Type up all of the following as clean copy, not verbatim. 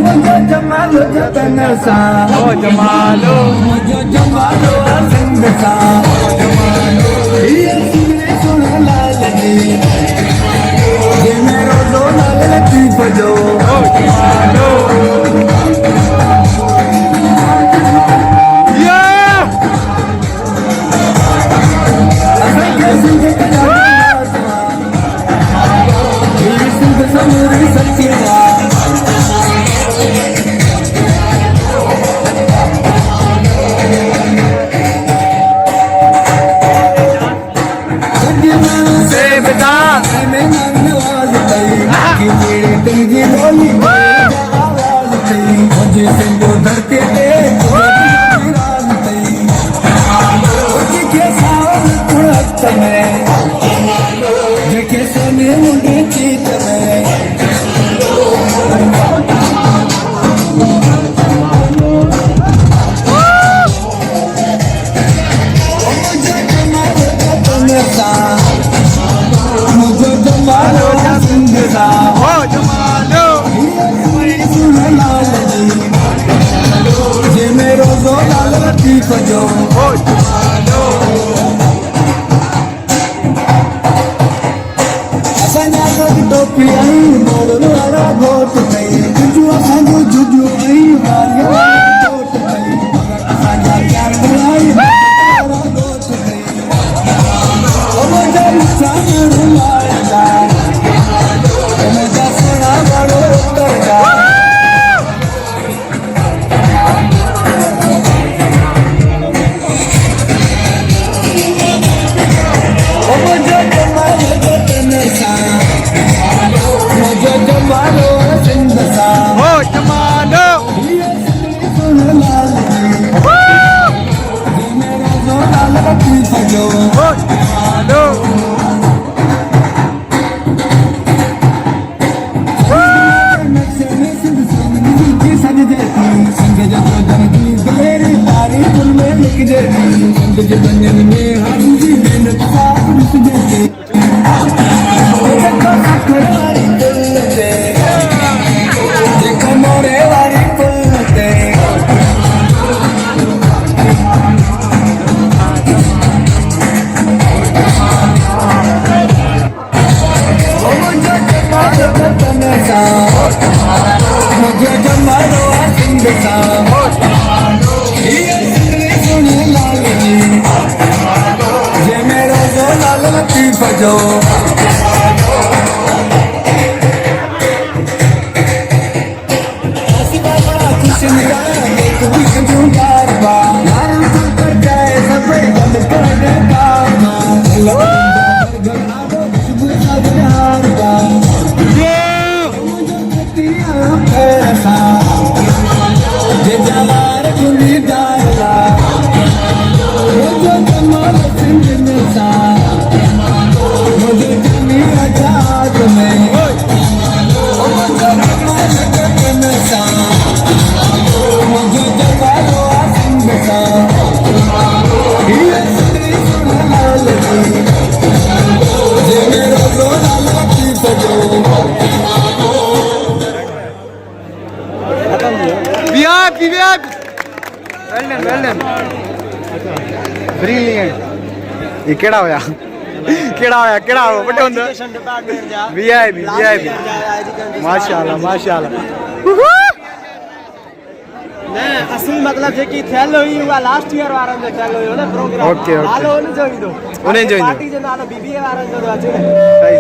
मुझे जमालो जतन सा ओ जमालो मुझे जमालो संग सा ओ जमालो ये सुने सुन लाल जी ये मेरो दो लाल लती बजो ओ जमालो या असा कैसे देखा ये सुन समरी सच्चिया केड़ा होया केड़ा होया केड़ा हो बड़े होंदा वीआईपी वीआईपी माशाल्लाह माशाल्लाह ने असली मतलब जे की थेल होई हुआ लास्ट ईयर वारन जे थेल होई ना प्रोग्राम ओके ओके नालो ने जोई दो उन्हें जोई दो पार्टी जे नालो बीबीए वारन जो आछे सही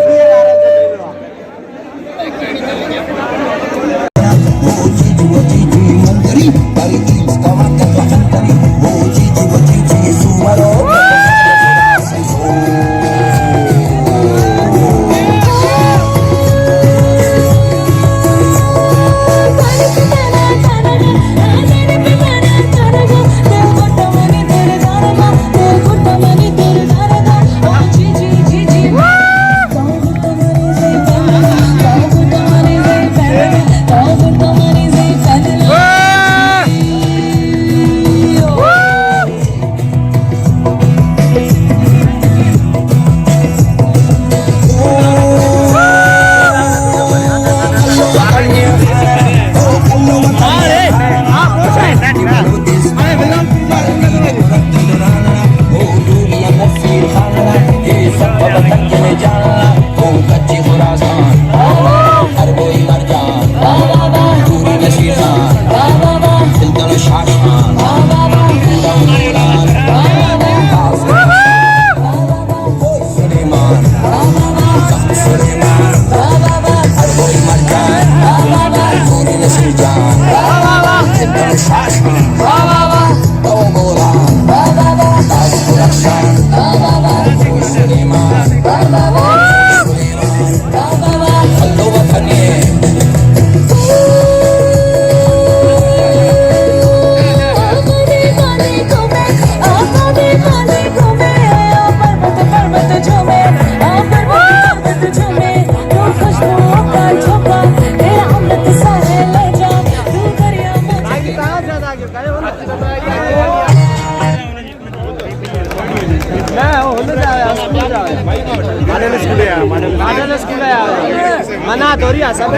मना तो रिया सब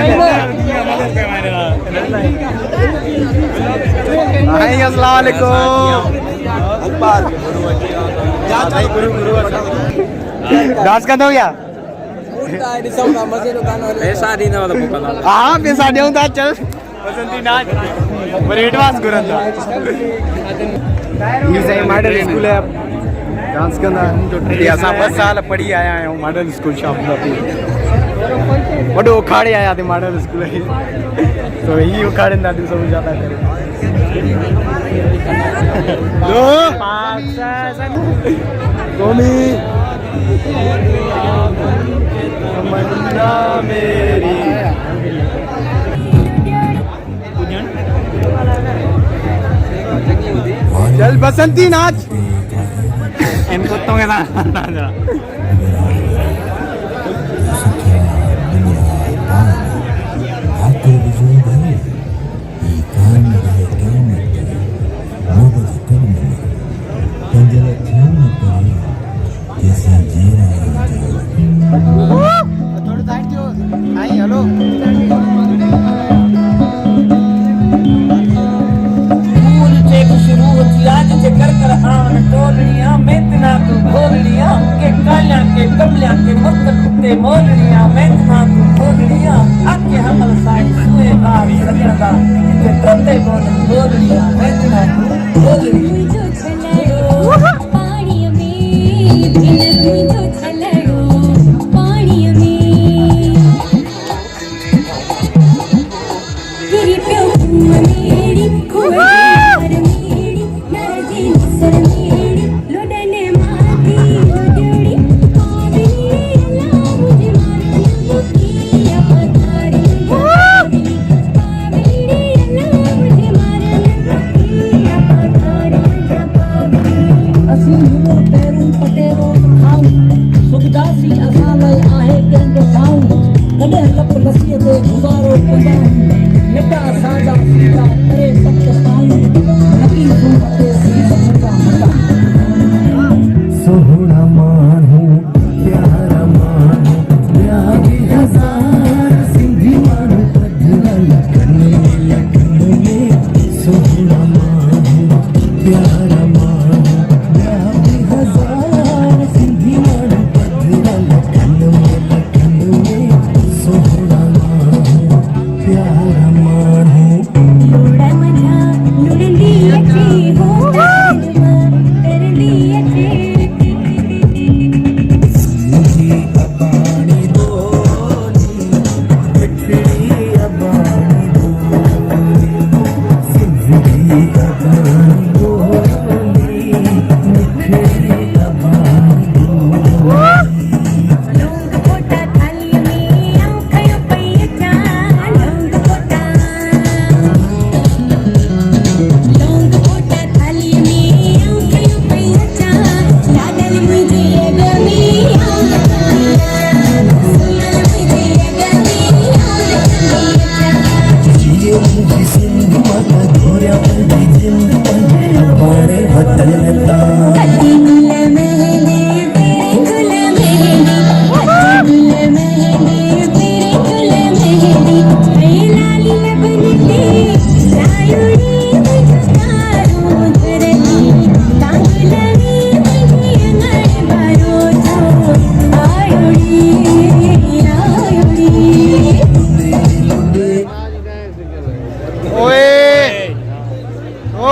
हाय अस्सलाम वालेकुम डांस कर दो क्या पैसा देने वाला पोकला हाँ पैसा देऊँ था चल बसंती नाच बड़े एडवांस करो था ये सही मॉडल स्कूल है डांस करना ये असा 10 साल पढ़ी आया हूँ मॉडल स्कूल शाहपुरा बड़ो उखाड़े आया थे मॉडल स्कूल तो ही उखाड़े ना दिन सब ज्यादा करे दो गोमी तमन्ना मेरी चल बसंती नाच इन कुत्तों के साथ नाच हेलो के कमलियां के मस्त कुत्ते मोरनियां मैं ना तू मोरनियां आके हमल साइड सुए बार सदा के तोते बोल मोरनियां मैं ना तू मोरनियां पानी में दिन तो चलो पानी में तेरी प्यार मेरी कोई मेरी नरजी सर मेरी लोडने माती लोडड़ी सोहना मानू प्यारा मानू प्यार हजार सिंधी मानू पधरा लगन में सोहना मानू प्यारा मानू प्यार हजार सिंधी मानू पधरा लगन में सोहना मानू प्यारा मानू लोड़ा मजा लोड़ली अच्छी हो करली अच्छी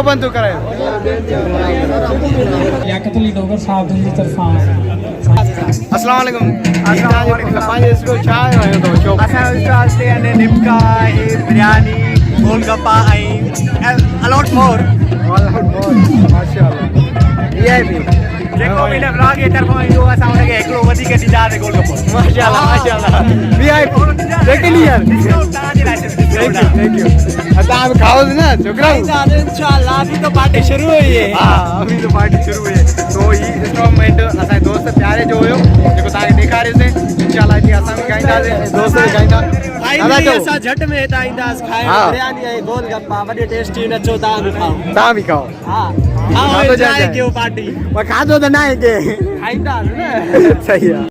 बंद कराए लियाकतुल डोगर साहब जी तरफा अस्सलाम वालेकुम पंहिंजे स्कूल छा आयो अथव शौक़ु असांजो स्टॉल ते अने निमका बिरयानी गोलगप्पा ऐं अलॉट मोर माशाअल्लाह वीआईपी जेको बि हिन ब्लॉग जे तरफ़ां ईंदो असां हुनखे हिकिड़ो वधीक ॾींदासीं गोलगप्पो माशाअल्लाह VIP second year thank you तव्हां बि खाओ ना छोकिरा इंशाल्लाह अभी तो पार्टी शुरू हुई है हाँ अभी तो पार्टी शुरू हुई है तो ये इंस्ट्रूमेंट असांजे दोस्त प्यारे जो हुयो जेको तव्हांखे ॾेखारियोसीं इंशाल्लाह कि असां बि ॻाईंदासीं दोस्त बि ॻाईंदा असां झट में हितां ईंदासीं खाइण बिरयानी ऐं गोलगप्पा वॾे टेस्टी नचो तव्हां बि खाओ हा आओ एंजॉय कयो पार्टी पर खाधो त न आहे के खाईंदासीं न सही आहे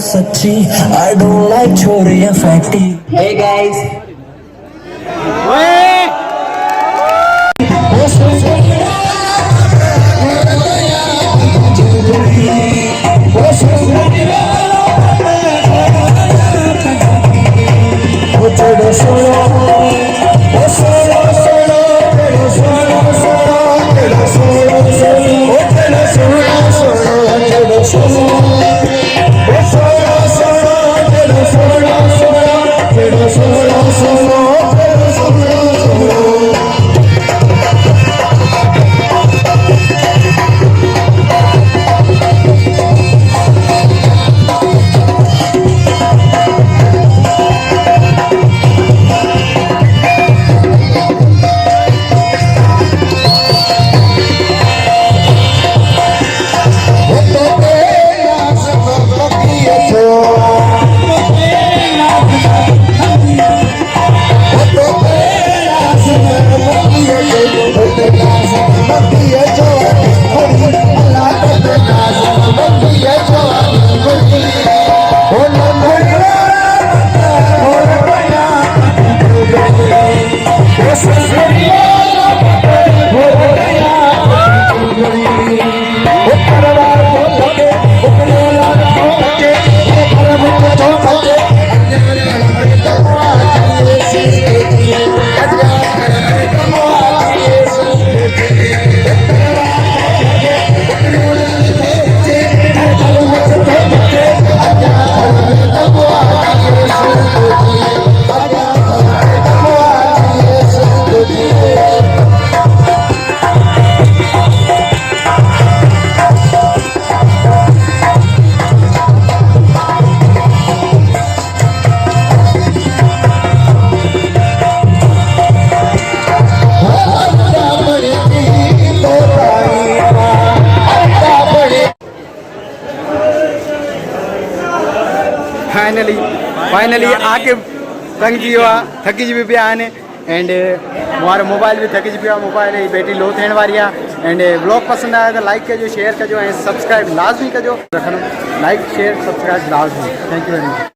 सच्ची I don't like छोरियां फैक्टी Hey guys finally आके थकी जी पिया आने एंड हमारा मोबाइल भी थकी जी पिया मोबाइल ही बैटरी लो थियण वारी आहे एंड ब्लॉग पसंद आया तो लाइक कजो शेयर कजो ऐं सब्सक्राइब लाजमी कजो रखना लाइक शेयर सब्सक्राइब लाजमी थैंक यू वेरी मच।